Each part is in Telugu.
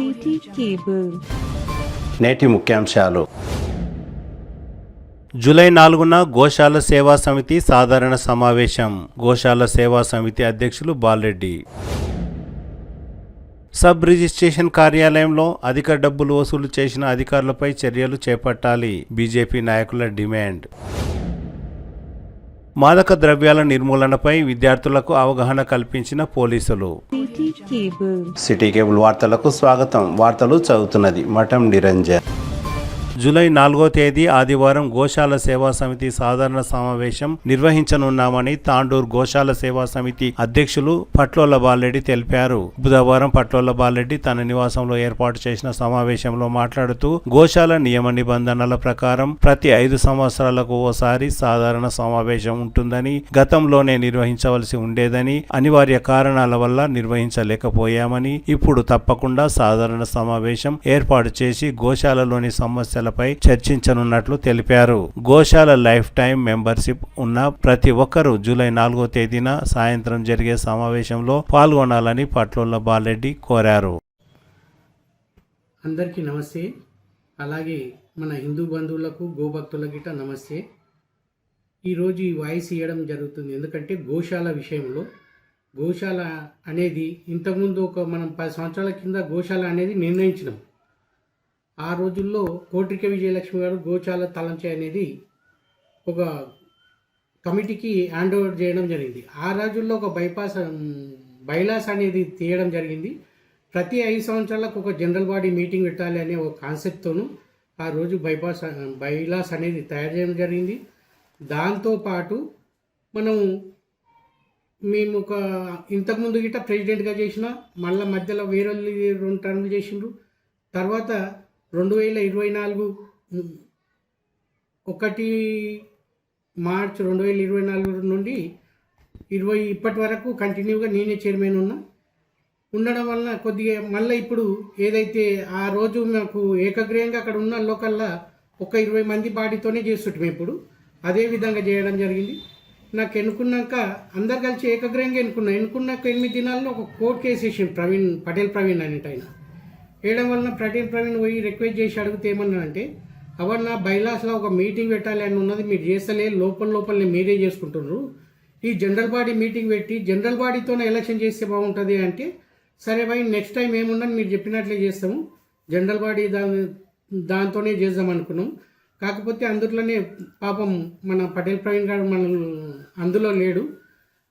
City cable. నేటి ముఖ్యాంశాలు. జూలై 4న గోశాల సేవా సమితి సాధారణ సమావేశం. గోశాల సేవా సమితి అధ్యక్షులు బాలరెడ్డి. సబ్ రిజిస్ట్రేషన్ కార్యాలయంలో అధిక డబ్బులు వసూలు చేసిన అధికారులపై చర్యలు చేపట్టాలి. బీజేపీ నాయకుల డిమాండ్. మాదక ద్రవ్యాల నిర్మూలనపై విద్యార్థులకు అవగాహన కల్పించిన పోలీసులు. సిటీ కేబుల్ వార్తలకు స్వాగతం. వార్తలు చదువుతున్నది మఠం నిరంజన్. జూలై 4వ తేదీ ఆదివారం గోశాల సేవా సమితి సాధారణ సమావేశం నిర్వహించనున్నామని తాండూర్ గోశాల సేవా సమితి అధ్యక్షులు పట్లోల బాలరెడ్డి తెలిపారు. బుధవారం పట్లోల బాలరెడ్డి తన నివాసంలో ఏర్పాటు చేసిన సమావేశంలో మాట్లాడుతూ గోశాల నియమ నిబంధనల ప్రకారం ప్రతి 5 సంవత్సరాలకు ఓసారి సాధారణ సమావేశం ఉంటుందని, గతంలోనే నిర్వహించవలసి ఉండేదని, అనివార్య కారణాల వల్ల నిర్వహించలేకపోయామని, ఇప్పుడు తప్పకుండా సాధారణ సమావేశం ఏర్పాటు చేసి గోశాలలోని సమస్యల చర్చించనున్నట్లు తెలిపారు. గోశాల లైఫ్ టైం మెంబర్షిప్ ఉన్న ప్రతి ఒక్కరూ జూలై 4వ తేదీన సాయంత్రం జరిగే సమావేశంలో పాల్గొనాలని పట్లోల బాలరెడ్డి కోరారు. అందరికీ నమస్తే. అలాగే మన హిందూ బంధువులకు గోభక్తుల గిట్ట నమస్తే. ఈరోజు ఈ వాయిస్ ఇవ్వడం జరుగుతుంది ఎందుకంటే గోశాల విషయంలో, గోశాల అనేది ఇంతకుముందు మనం 10 సంవత్సరాల కింద గోశాల అనేది నిర్ణయించినాం. ఆ రోజుల్లో కోట్రిక విజయలక్ష్మి గారు గోశాల తలంచే అనేది ఒక కమిటీకి హ్యాండ్ ఓవర్ చేయడం జరిగింది. ఆ రోజుల్లో ఒక బైలాస్ అనేది తీయడం జరిగింది. ప్రతి 5 సంవత్సరాలకు ఒక జనరల్ బాడీ మీటింగ్ పెట్టాలి అనే ఒక కాన్సెప్ట్తోనూ ఆ రోజు బైలాస్ అనేది తయారు చేయడం జరిగింది. దాంతోపాటు మేము ఒక ఇంతకుముందు గిట్ట ప్రెసిడెంట్గా చేసిన, మళ్ళీ మధ్యలో వేరే 2 టర్మ్లు చేసిండ్రు. తర్వాత 2024 1 మార్చ్ 2024 నుండి ఇప్పటి వరకు కంటిన్యూగా నేనే చైర్మన్ ఉండడం వలన కొద్దిగా మళ్ళీ ఇప్పుడు ఏదైతే ఆ రోజు మాకు ఏకగ్రీయంగా అక్కడ ఉన్న లోకల్లా ఒక 20 మంది బాడీతోనే చేస్తుంటాం. ఇప్పుడు అదే విధంగా చేయడం జరిగింది. నాకు ఎన్నుకున్నాక అందరు కలిసి ఏకగ్రీయంగా ఎన్నుకున్నాక 8 దినాల్లో ఒక కోర్టు కేసు వేసిండు పటేల్ ప్రవీణ్ అనేటైనా. వేయడం వలన ప్రవీణ్ పోయి రిక్వెస్ట్ చేసి అడిగితే ఏమన్నానంటే, అవన్న బైలాస్లో ఒక మీటింగ్ పెట్టాలి అని ఉన్నది, మీరు చేస్తలే, లోపలనే మీరే చేసుకుంటున్నారు, ఈ జనరల్ బాడీ మీటింగ్ పెట్టి జనరల్ బాడీతోనే ఎలక్షన్ చేస్తే బాగుంటుంది అంటే, సరే భయ్ నెక్స్ట్ టైం ఏమున్నది మీరు చెప్పినట్లే చేస్తాము, జనరల్ బాడీ దాంతోనే చేద్దాం అనుకున్నాం. కాకపోతే అందులోనే పాపం మన పటేల్ ప్రవీణ్ గారు అందులో లేడు.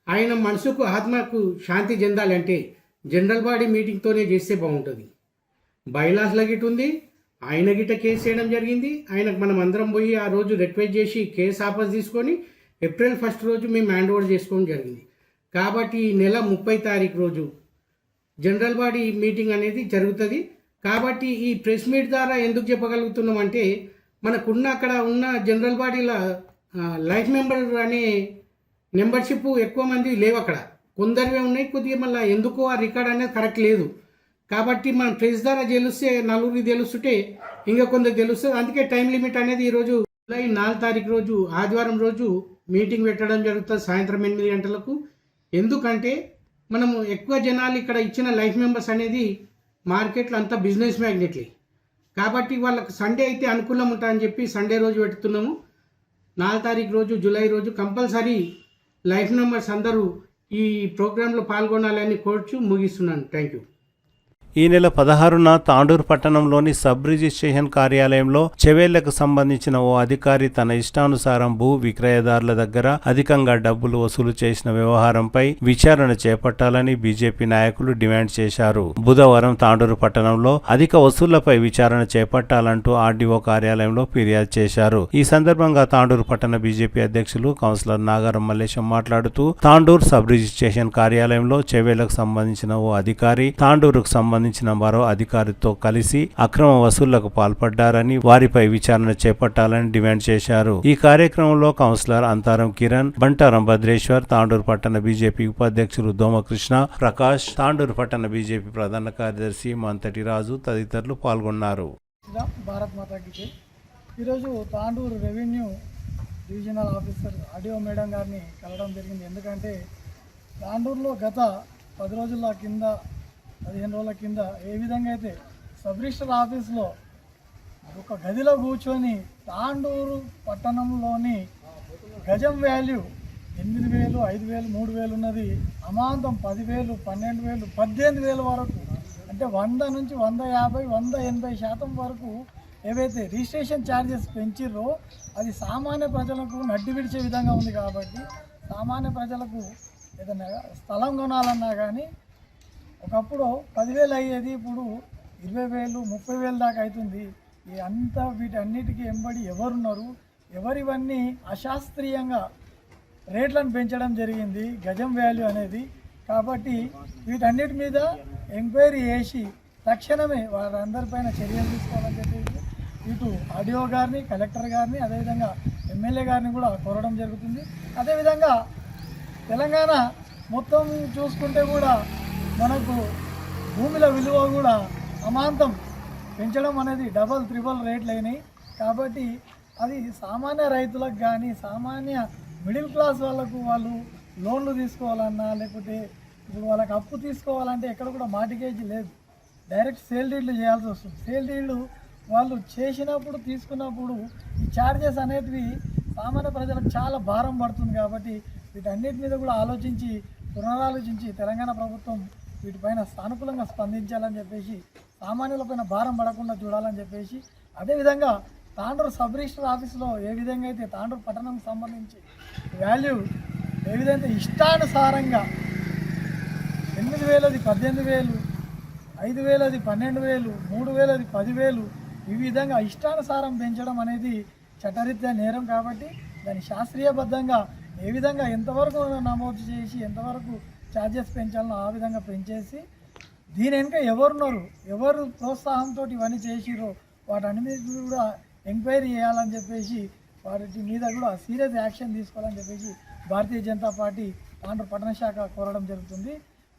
ఆయన మనసుకు ఆత్మకు శాంతి చెందాలంటే జనరల్ బాడీ మీటింగ్తోనే చేస్తే బాగుంటుంది. బైలాస్ల గిట్ ఉంది, ఆయన గిట్ట కేసు చేయడం జరిగింది. ఆయనకు మనం అందరం పోయి ఆ రోజు రిక్వెస్ట్ చేసి కేసు ఆపస్ తీసుకొని ఏప్రిల్ 1 రోజు మేము హ్యాండ్ ఓవర్ చేసుకోవడం జరిగింది. కాబట్టి ఈ నెల 30 తారీఖు రోజు జనరల్ బాడీ మీటింగ్ అనేది జరుగుతుంది. కాబట్టి ఈ ప్రెస్ మీట్ ద్వారా ఎందుకు చెప్పగలుగుతున్నాం అంటే, మనకున్న అక్కడ ఉన్న జనరల్ బాడీల లైఫ్ మెంబర్ అనే మెంబర్షిప్ ఎక్కువ మంది లేవు, అక్కడ కొందరివే ఉన్నాయి. కొద్దిగా మళ్ళీ ఎందుకో ఆ రికార్డ్ అనేది కరెక్ట్ లేదు. కాబట్టి మనం ప్రెస్ ద్వారా గెలిస్తే 4 తెలుస్తుంటే ఇంకా కొందరు తెలుస్తుంది. అందుకే టైం లిమిట్ అనేది ఈరోజు జూలై 4 తారీఖు రోజు ఆదివారం రోజు మీటింగ్ పెట్టడం జరుగుతుంది సాయంత్రం 8 గంటలకు. ఎందుకంటే మనము ఎక్కువ జనాలు ఇక్కడ ఇచ్చిన లైఫ్ మెంబర్స్ అనేది మార్కెట్లో అంతా బిజినెస్ మ్యాగ్నెట్లే. కాబట్టి వాళ్ళకి సండే అయితే అనుకూలం ఉంటుందని చెప్పి సండే రోజు పెడుతున్నాము. 4 తారీఖు రోజు జూలై రోజు కంపల్సరీ లైఫ్ మెంబర్స్ అందరూ ఈ ప్రోగ్రాంలో పాల్గొనాలని కోరుచు ముగిస్తున్నాను. Thank you. ఈ నెల 16న తాండూరు పట్టణంలోని సబ్ రిజిస్ట్రేషన్ కార్యాలయంలో చెవేళ్లకు సంబంధించిన ఓ అధికారి తన ఇష్టానుసారం భూ విక్రయదారుల దగ్గర అధికంగా డబ్బులు వసూలు చేసిన వ్యవహారంపై విచారణ చేపట్టాలని బీజేపీ నాయకులు డిమాండ్ చేశారు. బుధవారం తాండూరు పట్టణంలో అధిక వసూళ్లపై విచారణ చేపట్టాలంటూ ఆర్డీఓ కార్యాలయంలో ఫిర్యాదు చేశారు. ఈ సందర్భంగా తాండూరు పట్టణ బీజేపీ అధ్యక్షులు కౌన్సిలర్ నాగారం మల్లేశం మాట్లాడుతూ, తాండూరు సబ్ రిజిస్ట్రేషన్ కార్యాలయంలో చెవేళ్లకు సంబంధించిన ఓ అధికారి తాండూరుకు సంబంధించిన మరో అధికారితో కలిసి అక్రమ వసూళ్లకు పాల్పడ్డారని, వారిపై విచారణ చేపట్టాలని డిమాండ్ చేశారు. ఈ కార్యక్రమంలో కౌన్సిలర్ అంతారం కిరణ్, బంటారం భద్రేశ్వర్, తాండూరు పట్టణ బీజేపీ ఉపాధ్యక్షులు దోమకృష్ణ ప్రకాష్, తాండూరు పట్టణ బీజేపీ ప్రధాన కార్యదర్శి మంతటి రాజు తదితరులు పాల్గొన్నారు. భారత్ మాతాకి ఈరోజు Tandur revenue divisional officer RDO madam గారిని కలవడం జరిగింది. ఎందుకంటే తాండూరులో గత 10 రోజుల కింద 15 రోజుల కింద ఏ విధంగా అయితే సబ్ రిజిస్టర్ ఆఫీస్లో ఒక గదిలో కూర్చొని తాండూరు పట్టణంలోని గజం వాల్యూ 8,000, 5,000, 3,000 ఉన్నది అమాంతం 10,000, 12,000, 18,000 వరకు, అంటే 100 నుంచి 150, 180% వరకు ఏవైతే రిజిస్ట్రేషన్ ఛార్జెస్ పెంచిర్రో అది సామాన్య ప్రజలకు నడ్డి విడిచే విధంగా ఉంది. కాబట్టి సామాన్య ప్రజలకు ఏదైనా స్థలం కొనాలన్నా కానీ ఒకప్పుడు 10,000 అయ్యేది ఇప్పుడు 20,000, 30,000 దాకా అవుతుంది. ఈ అంతా వీటన్నిటికీ ఎంబడి ఎవరున్నారు, ఎవరివన్నీ అశాస్త్రీయంగా రేట్లను పెంచడం జరిగింది గజం వాల్యూ అనేది. కాబట్టి వీటన్నిటి మీద ఎంక్వైరీ చేసి తక్షణమే వారందరిపైన చర్యలు తీసుకోవాలని చెప్పేసి ఇటు ఆర్డీఓ గారిని, కలెక్టర్ గారిని, అదేవిధంగా ఎమ్మెల్యే గారిని కూడా కోరడం జరుగుతుంది. అదేవిధంగా తెలంగాణ మొత్తం చూసుకుంటే కూడా మనకు భూముల విలువ కూడా అమాంతం పెంచడం అనేది డబల్, ట్రిపుల్ రేట్లు అయినాయి. కాబట్టి అది సామాన్య రైతులకు కానీ, సామాన్య మిడిల్ క్లాస్ వాళ్ళకు వాళ్ళు లోన్లు తీసుకోవాలన్నా, లేకపోతే ఇప్పుడు వాళ్ళకి అప్పు తీసుకోవాలంటే ఎక్కడ కూడా మార్టిగేజ్ లేదు, డైరెక్ట్ సేల్ డీడ్లు చేయాల్సి వస్తుంది. సేల్ డీడ్లు వాళ్ళు చేసినప్పుడు, తీసుకున్నప్పుడు ఈ ఛార్జెస్ అనేటివి సామాన్య ప్రజలకు చాలా భారం పడుతుంది. కాబట్టి వీటన్నిటి మీద కూడా పునరాలోచించి తెలంగాణ ప్రభుత్వం వీటిపైన సానుకూలంగా స్పందించాలని చెప్పేసి, సామాన్యులపైన భారం పడకుండా చూడాలని చెప్పేసి, అదేవిధంగా తాండూరు సబ్ రిజిస్టర్ ఆఫీసులో ఏ విధంగా అయితే తాండూరు పట్టణంకి సంబంధించి వాల్యూ ఏ విధంగా ఇష్టానుసారంగా 8,000 18,000, 5,000 12,000, 3,000 10,000 ఈ విధంగా ఇష్టానుసారం పెంచడం అనేది చట్టరీత్యా నేరం. కాబట్టి దాన్ని శాస్త్రీయబద్ధంగా ఏ విధంగా ఎంతవరకు నమోదు చేసి ఎంతవరకు ఛార్జెస్ పెంచాలనో ఆ విధంగా పెంచేసి, దీని వెనుక ఎవరున్నారు, ఎవరు ప్రోత్సాహంతో ఇవన్నీ చేసిరో వాటన్నిటి కూడా ఎంక్వైరీ చేయాలని చెప్పేసి, వాటి మీద కూడా సీరియస్ యాక్షన్ తీసుకోవాలని చెప్పేసి భారతీయ జనతా పార్టీ తాండూరు పట్టణ శాఖ కోరడం జరుగుతుంది.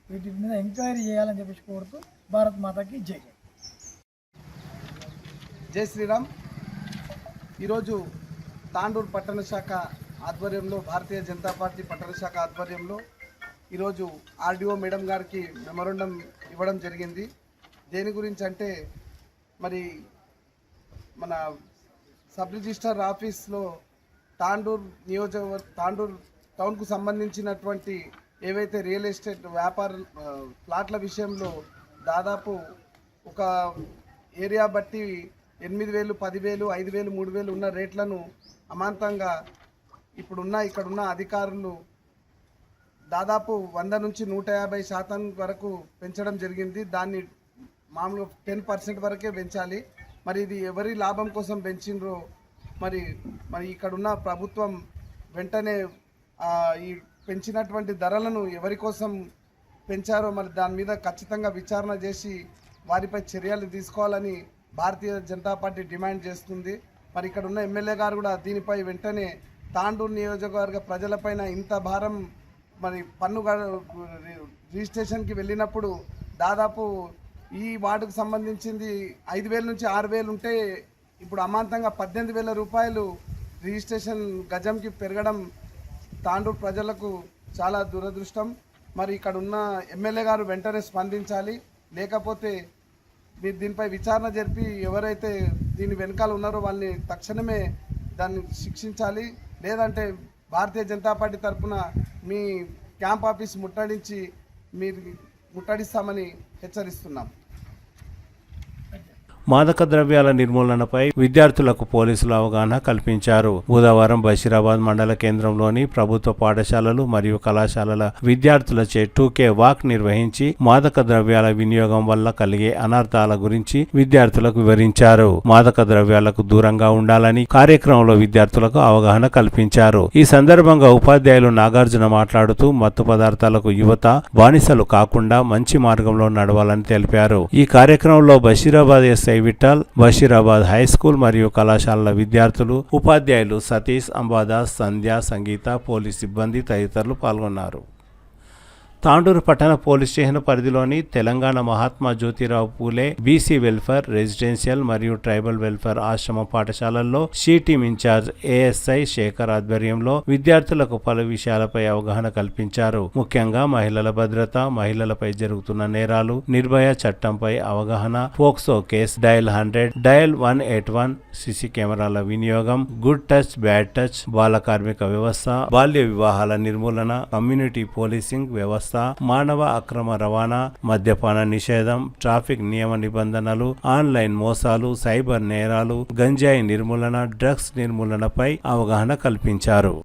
వీటి మీద ఎంక్వైరీ చేయాలని చెప్పేసి కోరుతూ భారత్ మాతకి జై. జై శ్రీరామ్. ఈరోజు తాండూరు పట్టణ శాఖ ఆధ్వర్యంలో, భారతీయ జనతా పార్టీ పట్టణ శాఖ ఆధ్వర్యంలో ఈరోజు ఆర్డీఓ మేడం గారికి మెమోరాండం ఇవ్వడం జరిగింది. దేని గురించి అంటే, మరి మన సబ్ రిజిస్టర్ ఆఫీస్లో తాండూరు టౌన్కు సంబంధించినటువంటి ఏవైతే రియల్ ఎస్టేట్ ప్లాట్ల విషయంలో దాదాపు ఒక ఏరియా బట్టి 8,000, 10,000, 5,000, 3,000 ఉన్న రేట్లను అమాంతంగా ఇక్కడున్న అధికారులు దాదాపు 100 నుంచి 150% వరకు పెంచడం జరిగింది. దాన్ని మామూలుగా 10% వరకే పెంచాలి. మరి ఇది ఎవరి లాభం కోసం పెంచిండ్రో మరి ఇక్కడున్న ప్రభుత్వం వెంటనే ఈ పెంచినటువంటి ధరలను ఎవరి కోసం పెంచారో మరి దాని మీద ఖచ్చితంగా విచారణ చేసి వారిపై చర్యలు తీసుకోవాలని భారతీయ జనతా పార్టీ డిమాండ్ చేస్తుంది. మరి ఇక్కడ ఉన్న ఎమ్మెల్యే గారు కూడా దీనిపై వెంటనే తాండూరు నియోజకవర్గ ప్రజలపైన ఇంత భారం, మరి పన్ను రిజిస్ట్రేషన్కి వెళ్ళినప్పుడు దాదాపు ఈ వార్డుకు సంబంధించింది 5,000 నుంచి 6,000 ఉంటే ఇప్పుడు అమాంతంగా 18,000 రూపాయలు రిజిస్ట్రేషన్ గజంకి పెరగడం తాండూరు ప్రజలకు చాలా దురదృష్టం. మరి ఇక్కడ ఉన్న ఎమ్మెల్యే గారు వెంటనే స్పందించాలి, లేకపోతే దీనిపై విచారణ జరిపి ఎవరైతే దీని వెనకాల ఉన్నారో వాళ్ళని తక్షణమే దాన్ని శిక్షించాలి. లేదంటే భారతీయ జనతా పార్టీ తరఫున మీ క్యాంప్ ఆఫీస్ ముట్టడిస్తామని హెచ్చరిస్తున్నాం. మాదక ద్రవ్యాల నిర్మూలనపై విద్యార్థులకు పోలీసులు అవగాహన కల్పించారు. బుధవారం బషీరాబాద్ మండల కేంద్రంలోని ప్రభుత్వ పాఠశాలలు మరియు కళాశాలల విద్యార్థులచే 2K వాక్ నిర్వహించి మాదక ద్రవ్యాల వినియోగం వల్ల కలిగే అనర్థాల గురించి విద్యార్థులకు వివరించారు. మాదక ద్రవ్యాలకు దూరంగా ఉండాలని కార్యక్రమంలో విద్యార్థులకు అవగాహన కల్పించారు. ఈ సందర్భంగా ఉపాధ్యాయులు నాగార్జున మాట్లాడుతూ మత్తు పదార్థాలకు యువత బానిసలు కాకుండా మంచి మార్గంలో నడవాలని తెలిపారు. ఈ కార్యక్రమంలో Basheerabad SI Vithal, Basheerabad high school మరియు కళాశాలల విద్యార్థులు, ఉపాధ్యాయులు సతీష్, అంబాదాస్, సంధ్య, సంగీత, పోలీస్ సిబ్బంది తదితరులు పాల్గొన్నారు. తాండూరు పట్టణ పోలీస్ స్టేషన్ పరిధిలోని Telangana Mahatma Jyotirao Phule BC welfare residential మరియు ట్రైబల్ వెల్ఫేర్ ఆశ్రమ పాఠశాలల్లో she team incharge ASI Shekar ఆధ్వర్యంలో విద్యార్థులకు పలు విషయాలపై అవగాహన కల్పించారు. ముఖ్యంగా మహిళల భద్రత, మహిళలపై జరుగుతున్న నేరాలు, నిర్భయ చట్టంపై అవగాహన, POCSO case, dial 100, dial 181, CC కెమెరాల వినియోగం, గుడ్ టచ్, బ్యాడ్ టచ్, బాల కార్మిక వ్యవస్థ, బాల్య వివాహాల నిర్మూలన, కమ్యూనిటీ పోలీసింగ్ వ్యవస్థ, మానవ అక్రమ రవాణా, మద్యపాన నిషేధం, ట్రాఫిక్ నియమ నిబంధనలు, ఆన్లైన్ మోసాలు, సైబర్ నేరాలు, గంజాయి నిర్మూలన, డ్రగ్స్ నిర్మూలనపై అవగాహన కల్పించారు.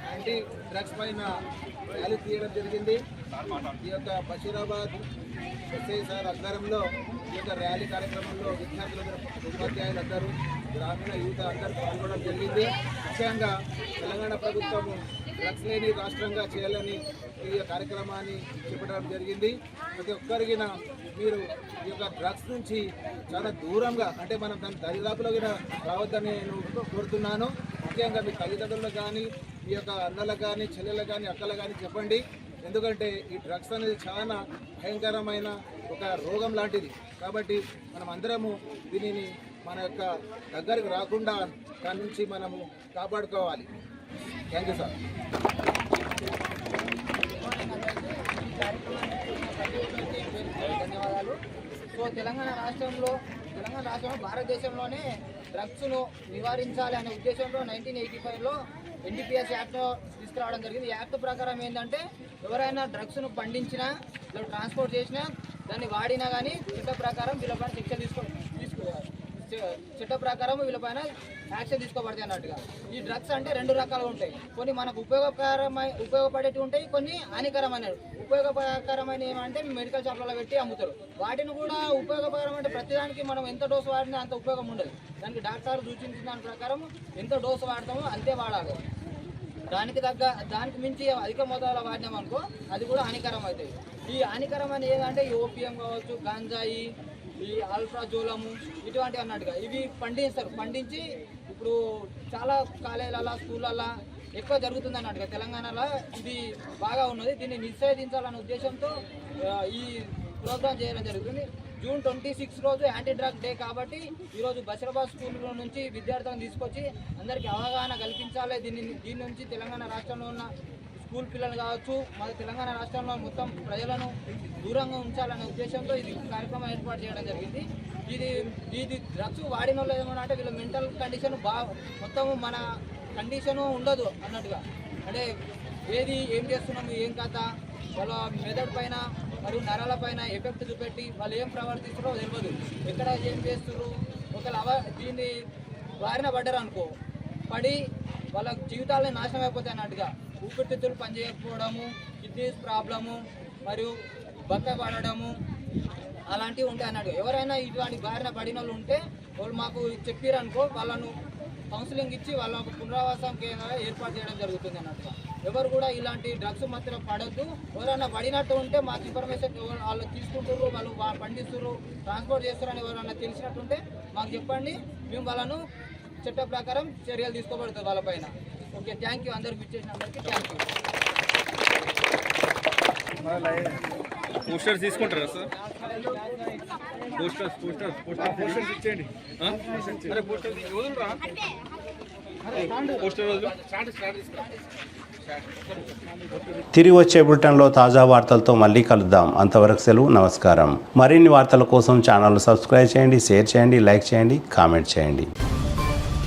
యాంటీ డ్రగ్స్ పైన ర్యాలీ తీయడం జరిగింది. ఈ యొక్క బషీరాబాద్ ఎస్ఐ సార్ ఆధ్వర్యంలో ఈ యొక్క ర్యాలీ కార్యక్రమంలో విద్యార్థులందరూ, ఉపాధ్యాయులందరూ, గ్రామీణ యువత అందరూ పాల్గొనడం జరిగింది. ముఖ్యంగా తెలంగాణ ప్రభుత్వం డ్రగ్స్ లేని రాష్ట్రంగా చేయాలని ఈ కార్యక్రమాన్ని చేపట్టడం జరిగింది. ప్రతి ఒక్కరికి మీరు ఈ యొక్క డ్రగ్స్ నుంచి చాలా దూరంగా, అంటే మనం దాని దరిదాపులోకి రావద్దని నేను కోరుతున్నాను. ముఖ్యంగా మీ తల్లిదండ్రులకు కానీ, మీ యొక్క అన్నలకు కానీ, చెల్లెలకు కానీ, అక్కలకు కానీ చెప్పండి. ఎందుకంటే ఈ డ్రగ్స్ అనేది చాలా భయంకరమైన ఒక రోగం లాంటిది. కాబట్టి మనం అందరము దీనిని మన యొక్క దగ్గరికి రాకుండా దాని నుంచి మనము కాపాడుకోవాలి. Thank you sir. ధన్యవాదాలు. సో తెలంగాణ రాష్ట్రంలో భారతదేశంలోనే డ్రగ్స్ను నివారించాలి అనే ఉద్దేశంలో 1985లో ఎన్డీపీఎస్ యాక్ట్ తీసుకురావడం జరిగింది. ఈ యాక్ట్ ప్రకారం ఏంటంటే ఎవరైనా డ్రగ్స్ను పండించినా, ట్రాన్స్పోర్ట్ చేసినా, దాన్ని వాడినా కానీ చట్ట ప్రకారం వీళ్ళపైన శిక్ష చట్ట ప్రకారం వీళ్ళపైన యాక్షన్ తీసుకోబడతాయి అన్నట్టుగా. ఈ డ్రగ్స్ అంటే 2 రకాలు ఉంటాయి. కొన్ని మనకు ఉపయోగపడేవి ఉంటాయి, కొన్ని హానికరమైనవి. ఉపయోగకరమైన ఏమంటే మెడికల్ షాప్లలో పెట్టి అమ్ముతారు. వాటిని కూడా ఉపయోగకరం అంటే ప్రతిదానికి మనం ఎంత డోసు వాడినా అంత ఉపయోగం ఉండదు. దానికి డాక్టర్ సూచించిన దాని ప్రకారం ఎంత డోసు వాడతామో అంతే వాడాలి. దానికి మించి అధిక మోతాదులో వాడినాం అనుకో అది కూడా హానికరం అవుతుంది. ఈ హానికరమైన ఏదంటే ఈ ఓపియం కావచ్చు, గాంజాయి, ఈ ఆల్ఫ్రాజోలము ఇటువంటి అన్నట్టుగా ఇవి పండించి ఇప్పుడు చాలా కాలేజీలలో స్కూళ్ళల్లో ఎక్కువ జరుగుతుంది అన్నట్టుగా. తెలంగాణలో ఇది బాగా ఉన్నది. దీన్ని నిషేధించాలనే ఉద్దేశంతో ఈ ప్రోగ్రాం చేయడం జరుగుతుంది. జూన్ 26 రోజు యాంటీ డ్రగ్ డే కాబట్టి ఈరోజు బషీరాబాద్ స్కూల్ నుంచి విద్యార్థులను తీసుకొచ్చి అందరికీ అవగాహన కల్పించాలి. దీని నుంచి తెలంగాణ రాష్ట్రంలో ఉన్న స్కూల్ పిల్లలు కావచ్చు, మన తెలంగాణ రాష్ట్రంలో మొత్తం ప్రజలను దూరంగా ఉంచాలనే ఉద్దేశంతో ఇది కార్యక్రమం ఏర్పాటు చేయడం జరిగింది. ఇది డ్రగ్స్ వాడిన వాళ్ళు ఏమన్నా అంటే వీళ్ళ మెంటల్ కండిషన్ మొత్తం మన కండిషను ఉండదు అన్నట్టుగా. అంటే ఏం చేస్తున్నాము, ఏం కథ, వాళ్ళ మెదడు పైన మరియు నరాల పైన ఎఫెక్ట్ చూపెట్టి వాళ్ళు ఏం ప్రవర్తిస్తారో తెలియదు. ఎక్కడ ఏం చేస్తున్నారు, ఒకవేళ దీన్ని బారిన పడ్డారు అనుకో, పడి వాళ్ళ జీవితాలని నాశనం అయిపోతాయి అన్నట్టుగా. ఊపిరితిత్తులు పనిచేయకపోవడము, కిడ్నీస్ ప్రాబ్లము మరియు బక్క పడడము అలాంటివి ఉంటాయి అన్నట్టు. ఎవరైనా ఇటువంటి బారిన పడిన వాళ్ళు ఉంటే వాళ్ళు మాకు చెప్పారనుకో, వాళ్ళను కౌన్సిలింగ్ ఇచ్చి వాళ్ళకు పునరావాసం కేంద్రాలు ఏర్పాటు చేయడం జరుగుతుంది అన్నట్టుగా. ఎవరు కూడా ఇలాంటి డ్రగ్స్ మాత్రం పడద్దు. ఎవరైనా పడినట్టు ఉంటే మాకు ఇన్ఫర్మేషన్ వాళ్ళు తీసుకుంటారు, వాళ్ళు పండిస్తారు, ట్రాన్స్పోర్ట్ చేస్తారని ఎవరైనా తెలిసినట్టుంటే మాకు చెప్పండి. మేము వాళ్ళను చట్ట ప్రకారం చర్యలు తీసుకోబడుతుంది వాళ్ళపైన. Okay, thank you. అందరికి ఇచ్చేసిన అందరికీ థ్యాంక్ యూ. పోస్టర్స్ తీసుకుంటారా సార్? పోస్టర్స్ ఇచ్చేయండి. తిరిగి వచ్చే బులెటిన్లో తాజా వార్తలతో మళ్ళీ కలుద్దాం. అంతవరకు సెలవు, నమస్కారం. మరిన్ని వార్తల కోసం ఛానల్ సబ్స్క్రైబ్ చేయండి, షేర్ చేయండి, లైక్ చేయండి, కామెంట్ చేయండి.